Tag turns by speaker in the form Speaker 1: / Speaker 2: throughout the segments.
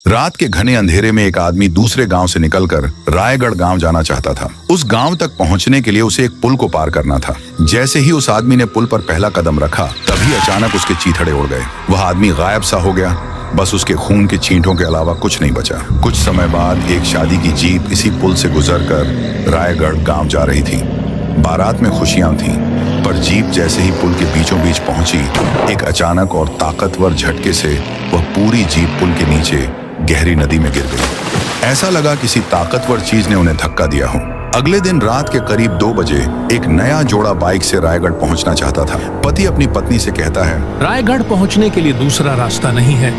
Speaker 1: रात के घने अंधेरे में एक आदमी दूसरे गांव से निकलकर रायगढ़ गांव जाना चाहता था। उस गांव तक पहुंचने के लिए उसे एक पुल को पार करना था। जैसे ही उस आदमी ने पुल पर पहला कदम रखा, तभी अचानक उसके चीथड़े उड़ गए। वह आदमी गायब सा हो गया। बस उसके खून के छींटों के अलावा कुछ नहीं बचा। कुछ समय बाद एक शादी की जीप इसी पुल से गुजरकर रायगढ़ गांव जा रही थी। बारात में खुशियां थीं, पर जीप जैसे ही पुल के बीचों बीच पहुंची, एक अचानक और ताकतवर झटके से वह पूरी जीप पुल के नीचे गहरी नदी में गिर गई। ऐसा लगा किसी ताकतवर चीज ने उन्हें धक्का दिया हो। अगले दिन रात के करीब 2 बजे एक नया जोड़ा बाइक से रायगढ़ पहुंचना चाहता था। पति अपनी पत्नी से कहता है,
Speaker 2: रायगढ़ पहुंचने के लिए दूसरा रास्ता नहीं है।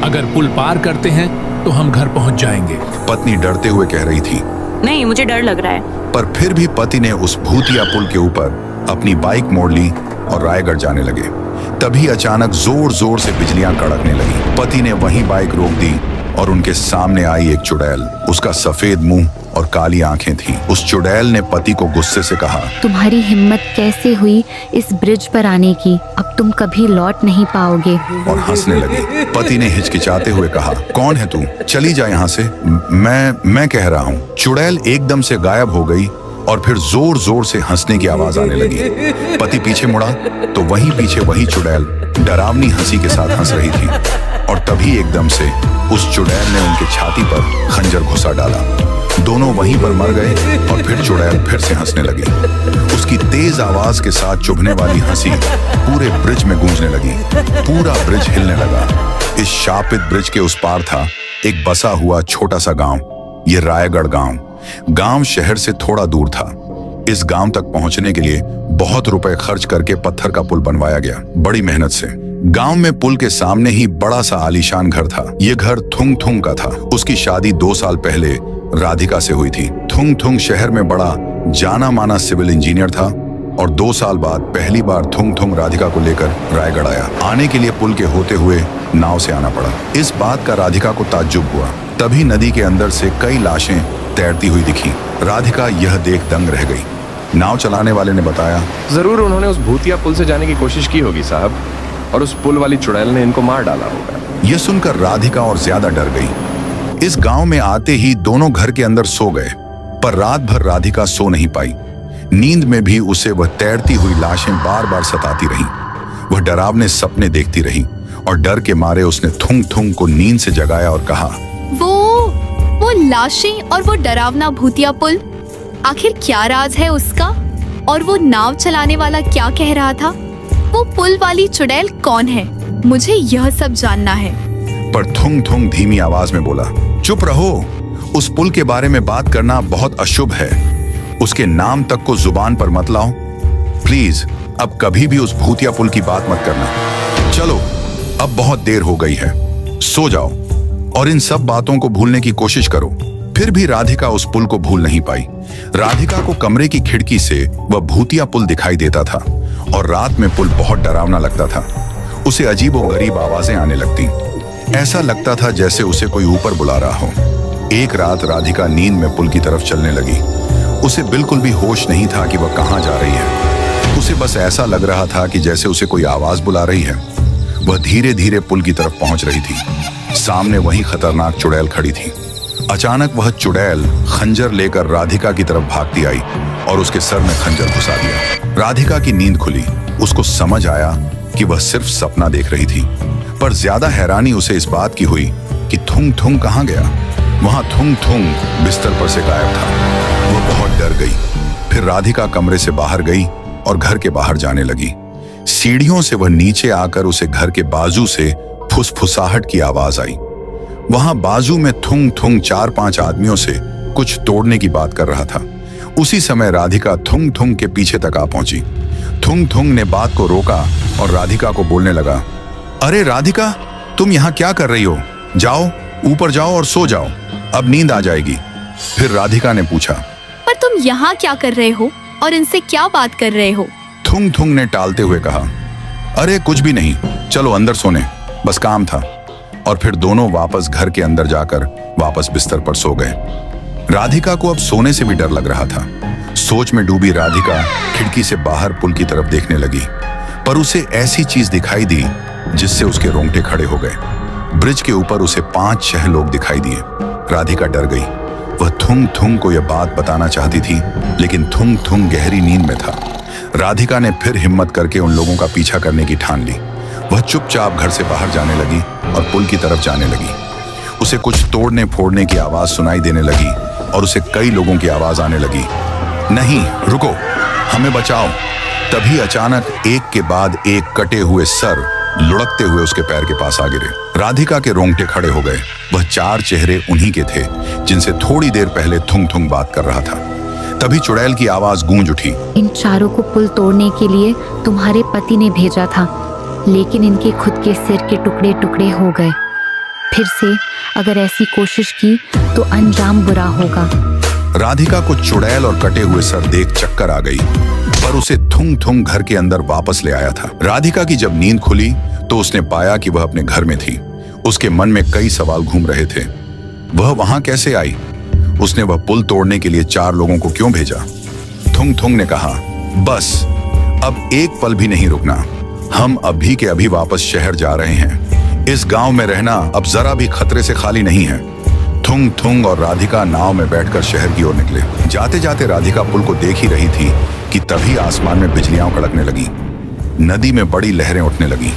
Speaker 2: अगर पुल पार करते हैं तो हम घर पहुंच जाएंगे।
Speaker 1: पत्नी डरते हुए कह रही थी,
Speaker 3: नहीं, मुझे डर लग रहा है।
Speaker 1: पर फिर भी पति ने उस भूतिया पुल के ऊपर अपनी बाइक मोड़ ली और रायगढ़ जाने लगे। तभी अचानक जोर जोर से बिजलियां कड़कने लगी। पति ने वहीं बाइक रोक दी और उनके सामने आई एक चुड़ैल। उसका सफेद मुंह और काली आंखें थीं। उस चुड़ैल ने पति को गुस्से से कहा,
Speaker 4: तुम्हारी हिम्मत कैसे हुई इस ब्रिज पर आने की? अब तुम कभी लौट नहीं पाओगे।
Speaker 1: और हंसने लगी। पति ने हिचकिचाते हुए कहा, कौन है तू? चली जा यहाँ से। मैं कह रहा हूँ। चुड़ैल एकदम से गायब हो गई और फिर जोर जोर से हंसने की आवाज आने लगी। पति पीछे मुड़ा तो वहीं पीछे वही चुड़ैल डरावनी हंसी के साथ हंस रही थी। और तभी एकदम से उस चुड़ैल ने उनकी छाती पर खंजर घुसा डाला। दोनों वहीं पर मर गए और फिर चुड़ैल फिर से हंसने लगी। उसकी तेज आवाज के साथ चुभने वाली हंसी पूरे ब्रिज में गूंजने लगी। पूरा ब्रिज हिलने लगा। इस शापित ब्रिज के उस पार था एक बसा हुआ छोटा सा गांव। ये रायगढ़ गांव शहर से थोड़ा दूर था। इस गांव तक पहुंचने के लिए बहुत रुपए खर्च करके पत्थर का पुल बनवाया गया, बड़ी मेहनत से। गांव में पुल के सामने ही बड़ा सा आलीशान घर था। ये घर थुंग थुंग का था। उसकी शादी 2 साल पहले राधिका से हुई थी। थुंग थुंग शहर में बड़ा जाना माना सिविल इंजीनियर था और 2 साल बाद पहली बार थुंग थुंग राधिका को लेकर रायगढ़ आया। आने के लिए पुल के होते हुए नाव से आना पड़ा। इस बात का राधिका को ताज्जुब हुआ। तभी नदी के अंदर से कई लाशें तैरती हुई दिखी। राधिका यह देख दंग रह गई। नाव चलाने वाले ने बताया,
Speaker 5: जरूर उन्होंने उस भूतिया पुल से जाने की कोशिश की होगी साहब, और उस पुल वाली चुड़ैल ने इनको मार डाला होगा।
Speaker 1: यह सुनकर राधिका और ज्यादा डर गई। इस गांव में आते ही दोनों घर के अंदर सो गए, पर रात भर राधिका सो नहीं पाई। नींद में भी उसे वह तैरती हुई लाशें बार बार सताती रहीं। वह डरावने सपने देखती रही और डर के मारे उसने थुंग थुंग को नींद से जगाया और कहा,
Speaker 6: वो लाशें और वो डरावना भूतिया पुल, आखिर क्या राज है उसका? और वो नाव चलाने वाला क्या कह रहा था? वो पुल वाली चुड़ैल कौन है? मुझे यह सब जानना है।
Speaker 1: पर थुंग थुंग धीमी आवाज में बोला, चुप रहो। उस पुल के बारे में बात करना बहुत अशुभ है। उसके नाम तक को जुबान पर मत लाओ। प्लीज अब कभी भी उस भूतिया पुल की बात मत करना। चलो, अब बहुत देर हो गई है, सो जाओ और इन सब बातों को भूलने की कोशिश करो। फिर भी राधिका उस पुल को भूल नहीं पाई। राधिका को कमरे की खिड़की से वह भूतिया पुल दिखाई देता था और रात में पुल बहुत डरावना लगता था। उसे अजीबोगरीब आवाजें आने लगती। ऐसा लगता था जैसे उसे कोई ऊपर बुला रहा हो। एक रात राधिका नींद में पुल की तरफ चलने लगी। उसे बिल्कुल भी होश नहीं था कि वह कहाँ जा रही है। उसे बस ऐसा लग रहा था कि जैसे उसे कोई आवाज बुला रही है। वह धीरे धीरे पुल की तरफ पहुंच रही थी। सामने वही खतरनाक चुड़ैल खड़ी थी। अचानक वह चुड़ैल खंजर लेकर राधिका की तरफ भागती आई और उसके सर में खंजर घुसा दिया। राधिका की नींद खुली। उसको समझ आया कि वह सिर्फ सपना देख रही थी, पर ज्यादा हैरानी उसे इस बात की हुई कि थुंग थुंग कहाँ गया। वहां थुंग थुंग बिस्तर पर से गायब था। वह बहुत डर गई। फिर राधिका कमरे से बाहर गई और घर के बाहर जाने लगी। सीढ़ियों से वह नीचे आकर उसे घर के बाजू से फुसफुसाहट की आवाज आई। वहां बाजू में थुंग थुंग 4-5 आदमियों से कुछ तोड़ने की बात कर रहा था। उसी समय राधिका थुंग थुंग के पीछे तक आ पहुंची। थुंग थुंग ने बात को रोका और राधिका को बोलने लगा, अरे राधिका, तुम यहाँ क्या कर रही हो? जाओ, ऊपर जाओ और सो जाओ, अब नींद आ जाएगी। फिर राधिका ने पूछा,
Speaker 6: पर तुम यहाँ क्या कर रहे हो और इनसे क्या बात कर रहे हो?
Speaker 1: थुंग थुंग ने टालते हुए कहा, अरे कुछ भी नहीं, चलो अंदर सोने, बस काम था। और फिर दोनों वापस घर के अंदर जाकर वापस बिस्तर पर सो गए। राधिका को अब सोने से भी डर लग रहा था। सोच में डूबी राधिका खिड़की से बाहर पुल की तरफ देखने लगी, पर उसे ऐसी चीज दिखाई दी जिससे उसके रोंगटे खड़े हो गए। ब्रिज के ऊपर उसे 5-6 लोग दिखाई दिए। राधिका डर गई। वह थुंग थुंग को यह बात बताना चाहती थी, लेकिन थुंग थुंग गहरी नींद में था। राधिका ने फिर हिम्मत करके उन लोगों का पीछा करने की ठान ली। वह चुपचाप घर से बाहर जाने लगी और पुल की तरफ जाने लगी। उसे कुछ तोड़ने फोड़ने की आवाज सुनाई देने लगी और उसे कई लोगों की आवाज आने लगी, नहीं रुको, हमें बचाओ। तभी अचानक एक के बाद एक कटे हुए सर लुढ़कते हुए उसके पैर के पास आ गिरे। राधिका के रोंगटे खड़े हो गए। वह 4 चेहरे उन्हीं के थे जिनसे थोड़ी देर पहले थुंग थुंग बात कर रहा था। तभी चुड़ैल की आवाज गूंज उठी,
Speaker 4: इन चारों को पुल तोड़ने के लिए तुम्हारे पति ने भेजा था, लेकिन इनके खुद के सिर के टुकड़े टुकड़े हो गए। फिर से अगर ऐसी कोशिश की तो अंजाम बुरा होगा।
Speaker 1: राधिका को चुड़ैल और कटे हुए सर देख चक्कर आ गई, पर उसे थुंग थुंग घर के अंदर वापस ले आया था। राधिका की जब नींद खुली तो उसने पाया कि वह अपने घर में थी। उसके मन में कई सवाल घूम रहे थे। वह वहां कैसे आई? उसने वह पुल तोड़ने के लिए 4 लोगों को क्यों भेजा? थुंग थुंग ने कहा, बस अब एक पल भी नहीं रुकना। हम अभी के अभी वापस शहर जा रहे हैं। इस गांव में रहना अब जरा भी खतरे से खाली नहीं है। थुंग थुंग और राधिका नाव में बैठकर शहर की ओर निकले। जाते जाते राधिका पुल को देख ही रही थी कि तभी आसमान में बिजलियां कड़कने लगी। नदी में बड़ी लहरें उठने लगी।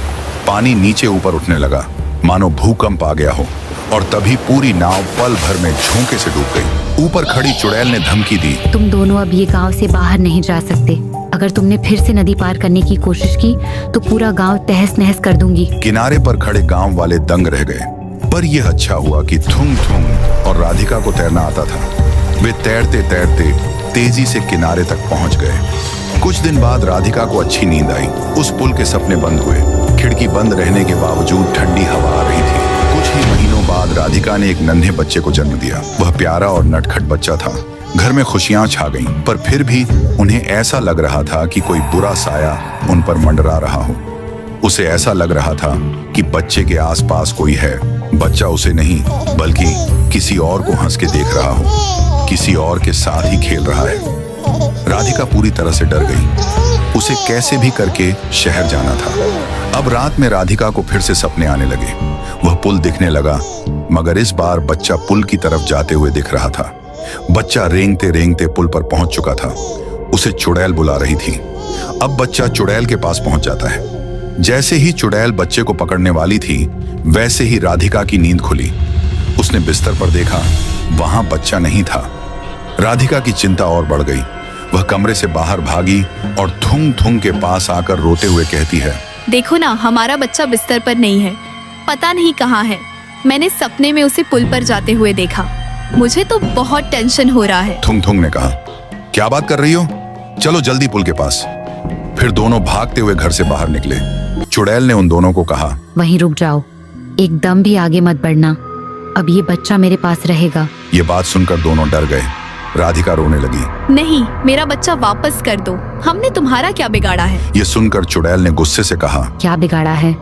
Speaker 1: पानी नीचे ऊपर उठने लगा, मानो भूकंप आ गया हो। और तभी पूरी नाव पल भर में झोंके से डूब गई। ऊपर खड़ी चुड़ैल ने धमकी दी,
Speaker 4: तुम दोनों अब ये गांव से बाहर नहीं जा सकते। अगर तुमने फिर से नदी पार करने की कोशिश की तो पूरा गांव तहस नहस कर दूंगी।
Speaker 1: किनारे पर खड़े गांव वाले दंग रह गए, पर यह अच्छा हुआ कि थुंग थुंग और राधिका को तैरना आता था। वे तैरते तैरते तेजी से किनारे तक पहुंच गए। कुछ दिन बाद राधिका को अच्छी नींद आई। उस पुल के सपने बंद हुए। खिड़की बंद रहने के बावजूद ठंडी हवा आ रही थी। कुछ ही महीनों बाद राधिका ने एक नन्हे बच्चे को जन्म दिया। वह प्यारा और नटखट बच्चा था। घर में खुशियां छा गईं, पर फिर भी उन्हें ऐसा लग रहा था कि कोई बुरा साया उन पर मंडरा रहा हो। उसे ऐसा लग रहा था कि बच्चे के आसपास कोई है। बच्चा उसे नहीं बल्कि किसी और को हंस के देख रहा हो, किसी और के साथ ही खेल रहा है। राधिका पूरी तरह से डर गई। उसे कैसे भी करके शहर जाना था। अब रात में राधिका को फिर से सपने आने लगे। वह पुल दिखने लगा, मगर इस बार बच्चा पुल की तरफ जाते हुए दिख रहा था। बच्चा रेंगते रेंगते पुल पर पहुंच चुका था। उसे चुड़ैल बुला रही थी। अब बच्चा चुड़ैल के पास पहुंच जाता है। जैसे ही चुड़ैल बच्चे को पकड़ने वाली थी, वैसे ही राधिका की नींद खुली। उसने बिस्तर पर देखा, वहां बच्चा नहीं था। राधिका की चिंता और बढ़ गई। वह कमरे से बाहर भागी और थुंग थुंग के पास आकर रोते हुए कहती है,
Speaker 6: देखो ना, हमारा बच्चा बिस्तर पर नहीं है, पता नहीं कहाँ है। मैंने सपने में उसे पुल पर जाते हुए देखा। मुझे तो बहुत टेंशन हो रहा है।
Speaker 1: थुंग थुंग ने कहा, क्या बात कर रही हो? चलो जल्दी पुल के पास। फिर दोनों भागते हुए घर से बाहर निकले। चुड़ैल ने उन दोनों को कहा,
Speaker 4: वहीं रुक जाओ, एकदम भी आगे मत बढ़ना। अब ये बच्चा मेरे पास रहेगा।
Speaker 1: ये बात सुनकर दोनों डर गए। राधिका रोने लगी।
Speaker 6: नहीं, मेरा बच्चा वापस कर दो। हमने तुम्हारा क्या बिगाड़ा है?
Speaker 1: ये सुनकर चुड़ैल ने गुस्से से कहा,
Speaker 4: क्या बिगाड़ा है?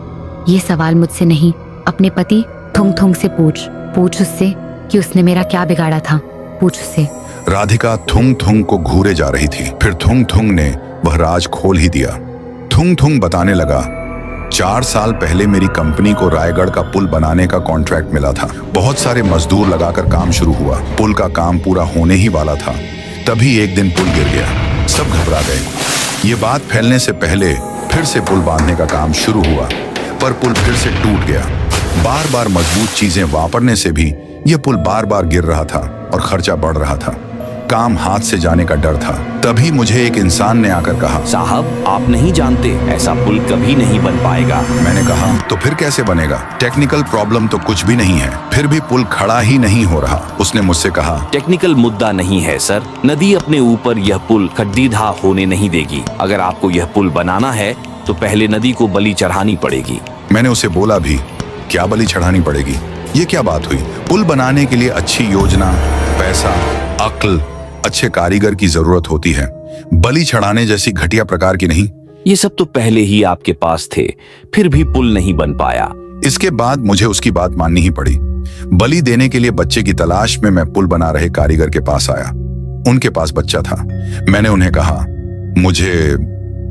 Speaker 4: ये सवाल मुझसे नहीं, अपने पति थुंग थुंग से पूछ उससे कि उसने मेरा क्या बिगाड़ा था। पूछ उससे।
Speaker 1: राधिका थुंग थुंग को घूरे जा रही थी। फिर थुंग थुंग ने वह राज खोल ही दिया। थुंग थुंग बताने लगा, 4 साल पहले मेरी कंपनी को रायगढ़ का पुल बनाने का कॉन्ट्रैक्ट मिला था। बहुत सारे मजदूर लगाकर काम शुरू हुआ। पुल का काम पूरा होने ही वाला था। तभी एक दिन पुल गिर गया। सब घबरा गए। ये बात फैलने से पहले फिर से पुल बांधने का काम शुरू हुआ, पर पुल फिर से टूट गया। बार बार मजबूत चीजें वापरने से भी यह पुल बार बार गिर रहा था और खर्चा बढ़ रहा था। काम हाथ से जाने का डर था। तभी मुझे एक इंसान ने आकर कहा,
Speaker 7: साहब आप नहीं जानते, ऐसा पुल कभी नहीं बन पाएगा।
Speaker 1: मैंने कहा, तो फिर कैसे बनेगा? टेक्निकल प्रॉब्लम तो कुछ भी नहीं है, फिर भी पुल खड़ा ही नहीं हो रहा। उसने मुझसे कहा,
Speaker 7: टेक्निकल मुद्दा नहीं है सर, नदी अपने ऊपर यह पुल खड्डीधा होने नहीं देगी। अगर आपको यह पुल बनाना है तो पहले नदी को बलि चढ़ानी पड़ेगी।
Speaker 1: मैंने उसे बोला भी, क्या बलि चढ़ानी पड़ेगी? ये क्या बात हुई? पुल बनाने के लिए अच्छी योजना, पैसा, अक्ल, अच्छे कारीगर की जरूरत होती है, बलि चढ़ाने जैसी घटिया प्रकार की नहीं।
Speaker 7: ये सब तो पहले ही आपके पास थे, फिर भी पुल नहीं बन पाया।
Speaker 1: इसके बाद मुझे उसकी बात माननी ही पड़ी। बलि देने के लिए बच्चे की तलाश में मैं पुल बना रहे कारीगर के पास आया। उनके पास बच्चा था। मैंने उन्हें कहा,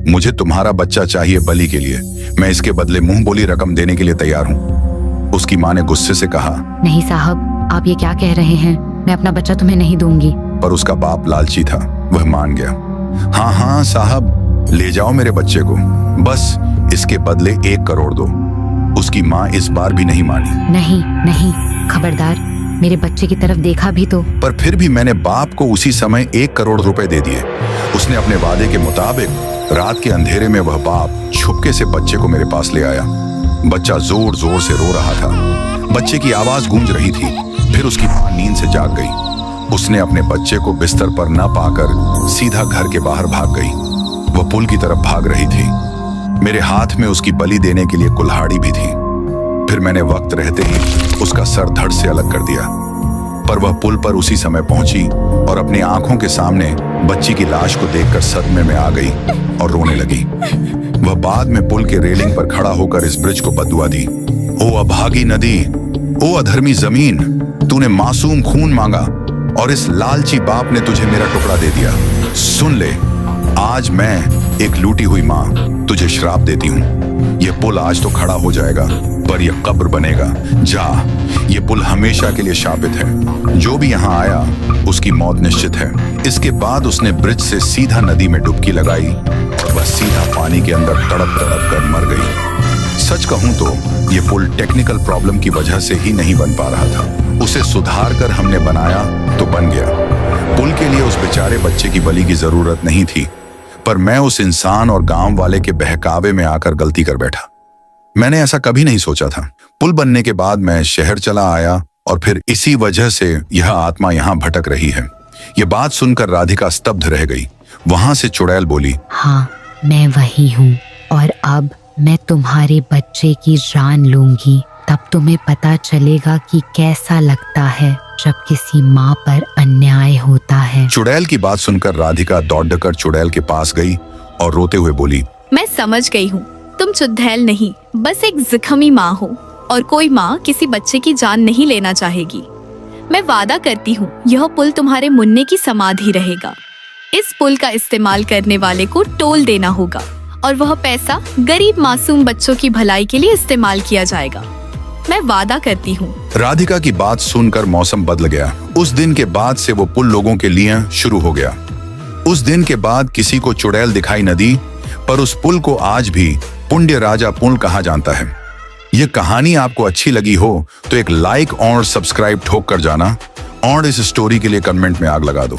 Speaker 1: मुझे तुम्हारा बच्चा चाहिए बलि के लिए। मैं इसके बदले मुंह बोली रकम देने के लिए तैयार हूं। उसकी माँ ने गुस्से से कहा,
Speaker 4: नहीं साहब, आप ये क्या कह रहे हैं? मैं अपना बच्चा तुम्हें नहीं दूंगी।
Speaker 1: पर उसका बाप लालची था, वह मान गया। हाँ हाँ साहब, ले जाओ मेरे बच्चे को, बस इसके बदले 1 करोड़ दो। उसकी माँ इस बार भी नहीं मानी।
Speaker 4: नहीं नहीं, खबरदार, मेरे बच्चे की तरफ देखा भी तो।
Speaker 1: पर फिर भी मैंने बाप को उसी समय 1 करोड़ रुपए दे दिए। उसने अपने वादे के मुताबिक रात के अंधेरे में वह बाप छुपके से बच्चे को मेरे पास ले आया। बच्चा जोर जोर से रो रहा था, बच्चे की आवाज गूंज रही थी। फिर उसकी माँ नींद से जाग गई। उसने अपने बच्चे को बिस्तर पर न पाकर सीधा घर के बाहर भाग गई। वह पुल की तरफ भाग रही थी। मेरे हाथ में उसकी बलि देने के लिए कुल्हाड़ी भी थी। फिर मैंने वक्त रहते ही उसका सर धड़ से अलग कर दिया। पर वह पुल पर उसी समय पहुंची और अपनी आंखों के सामने बच्ची की लाश को देखकर सदमे में आ गई और रोने लगी। वह बाद में पुल के रेलिंग पर खड़ा होकर इस ब्रिज को बद्दुआ दी। ओ अभागी नदी, ओ अधर्मी जमीन, तूने मासूम खून मांगा और इस लालची बाप ने तुझे मेरा टुकड़ा दे दिया। सुन ले, आज मैं एक लूटी हुई माँ तुझे श्राप देती हूँ। यह पुल आज तो खड़ा हो जाएगा, पर यह कब्र बनेगा। जा, ये पुल हमेशा के लिए शापित है। जो भी यहाँ आया उसकी मौत निश्चित है। इसके बाद उसने ब्रिज से सीधा नदी में डुबकी लगाई और वह सीधा पानी के अंदर तड़प तड़प कर मर गई। सच कहूं तो ये पुल टेक्निकल प्रॉब्लम की वजह से ही नहीं बन पा रहा था। उसे सुधार कर हमने बनाया तो बन गया। पुल के लिए उस बेचारे बच्चे की बलि की जरूरत नहीं थी, पर मैं उस इंसान और गांव वाले के बहकावे में आकर गलती कर बैठा। मैंने ऐसा कभी नहीं सोचा था। पुल बनने के बाद मैं शहर चला आया और फिर इसी वजह से यह आत्मा यहाँ भटक रही है। यह बात सुनकर राधिका स्तब्ध रह गई। वहां से चुड़ैल बोली,
Speaker 4: हाँ, मैं वही हूँ और अब मैं तुम्हारे बच्चे की जान लूंगी। तब तुम्हें पता चलेगा कि कैसा लगता है जब किसी माँ पर अन्याय होता है।
Speaker 1: चुड़ैल की बात सुनकर राधिका दौड़कर चुड़ैल के पास गई और रोते हुए बोली,
Speaker 6: मैं समझ गई हूँ, तुम चुड़ैल नहीं, बस एक जख्मी माँ हो और कोई माँ किसी बच्चे की जान नहीं लेना चाहेगी। मैं वादा करती हूँ यह पुल तुम्हारे मुन्ने की समाधि रहेगा। इस पुल का इस्तेमाल करने वाले को टोल देना होगा और वह पैसा गरीब मासूम बच्चों की भलाई के लिए इस्तेमाल किया जाएगा। मैं वादा करती हूँ।
Speaker 1: राधिका की बात सुनकर मौसम बदल गया। उस दिन के बाद से वो पुल लोगों के लिए शुरू हो गया। उस दिन के बाद किसी को चुड़ैल दिखाई न दी, पर उस पुल को आज भी पुण्य राजा पुल कहा जाता है। यह कहानी आपको अच्छी लगी हो तो एक लाइक और सब्सक्राइब ठोक कर जाना और इस स्टोरी के लिए कमेंट में आग लगा दो।